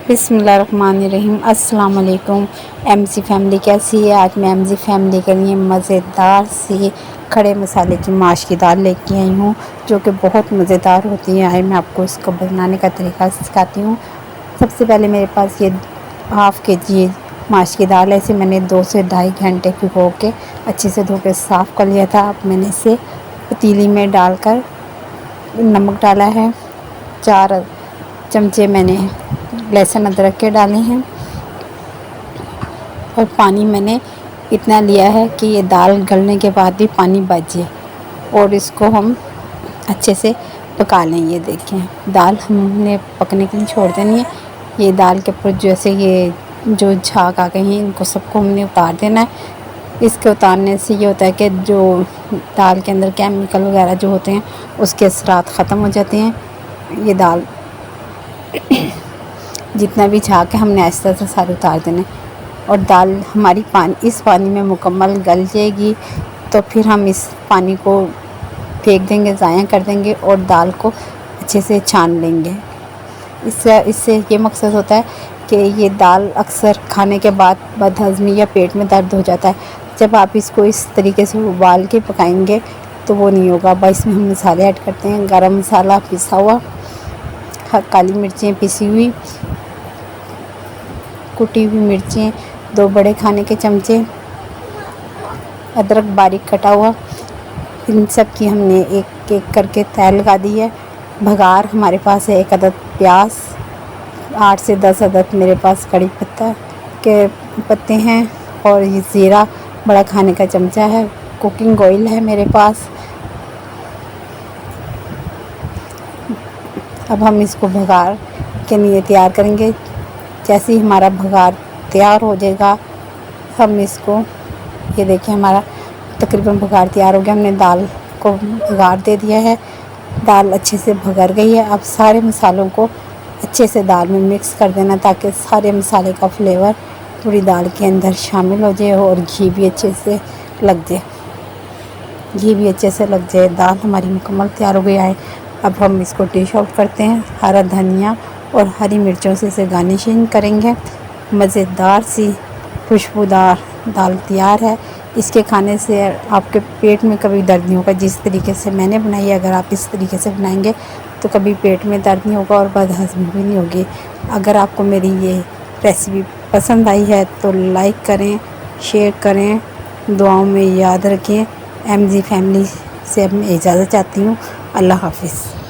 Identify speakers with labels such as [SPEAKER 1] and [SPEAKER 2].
[SPEAKER 1] बिस्मिल्लाहिर्रहमानिर्रहीम। अस्सलाम वालेकुम। एमजी फैमिली कैसी है? आज मैं एमजी फैमिली के लिए मज़ेदार सी खड़े मसाले की माश की दाल लेके आई हूँ, जो कि बहुत मज़ेदार होती है। आए मैं आपको इसको बनाने का तरीका सिखाती हूँ। सबसे पहले मेरे पास ये हाफ़ kg माश की दाल है। इसे मैंने 2 से ढाई घंटे भिगो के अच्छे से धो के साफ़ कर लिया था। अब मैंने इसे पतीली में डालकर नमक डाला है, 4 चमचे मैंने लहसुन अदरक के डाले हैं और पानी मैंने इतना लिया है कि ये दाल गलने के बाद भी पानी बचे और इसको हम अच्छे से पका लें। ये देखें, दाल हमने पकने के लिए छोड़ देनी है। ये दाल के ऊपर जैसे ये जो झाग आ गए हैं, इनको सबको हमने उतार देना है। इसके उतारने से ये होता है कि जो दाल के अंदर केमिकल वगैरह जो होते हैं उसके असरात ख़त्म हो जाते हैं। ये दाल जितना भी झाग है हमने आहिस्ता से सारे उतार देने और दाल हमारी इस पानी में मुकम्मल गल जाएगी। तो फिर हम इस पानी को फेंक देंगे, ज़ाया कर देंगे और दाल को अच्छे से छान लेंगे। इससे ये मकसद होता है कि ये दाल अक्सर खाने के बाद बदहज़मी या पेट में दर्द हो जाता है। जब आप इसको इस तरीके से उबाल के पकाएंगे तो वो नहीं होगा। बस इसमें हम मसाले ऐड करते हैं, गरम मसाला पिसा हुआ, काली मिर्चें पिसी हुई, कुटी हुई मिर्चें 2 बड़े खाने के चमचे, अदरक बारीक कटा हुआ। इन सब की हमने एक एक करके तय लगा दी है। भगार हमारे पास है 1 अदद प्याज, 8 से 10 अदद मेरे पास कड़ी पत्ता के पत्ते हैं और ये ज़ीरा बड़ा खाने का चमचा है। कुकिंग ऑयल है मेरे पास। अब हम इसको भगार के लिए तैयार करेंगे। जैसे ही हमारा भगार तैयार हो जाएगा हम इसको, ये देखिए हमारा तकरीबन भगार तैयार हो गया। हमने दाल को भगार दे दिया है, दाल अच्छे से भगर गई है। अब सारे मसालों को अच्छे से दाल में मिक्स कर देना ताकि सारे मसाले का फ्लेवर पूरी दाल के अंदर शामिल हो जाए और घी भी अच्छे से लग जाए। दाल हमारी मुकम्मल तैयार हो गई है। अब हम इसको डिश आउट करते हैं। हरा धनिया और हरी मिर्चों से इसे गार्निशिंग करेंगे। मज़ेदार सी खुशबूदार दाल तैयार है। इसके खाने से आपके पेट में कभी दर्द नहीं होगा। जिस तरीके से मैंने बनाई है, अगर आप इस तरीके से बनाएंगे तो कभी पेट में दर्द नहीं होगा और बदहज़मी भी नहीं होगी। अगर आपको मेरी ये रेसिपी पसंद आई है तो लाइक करें, शेयर करें, दुआओं में याद रखें। एमजी फैमिली से अब मैं इजाज़त चाहती हूँ। अल्लाह हाफ़िज़।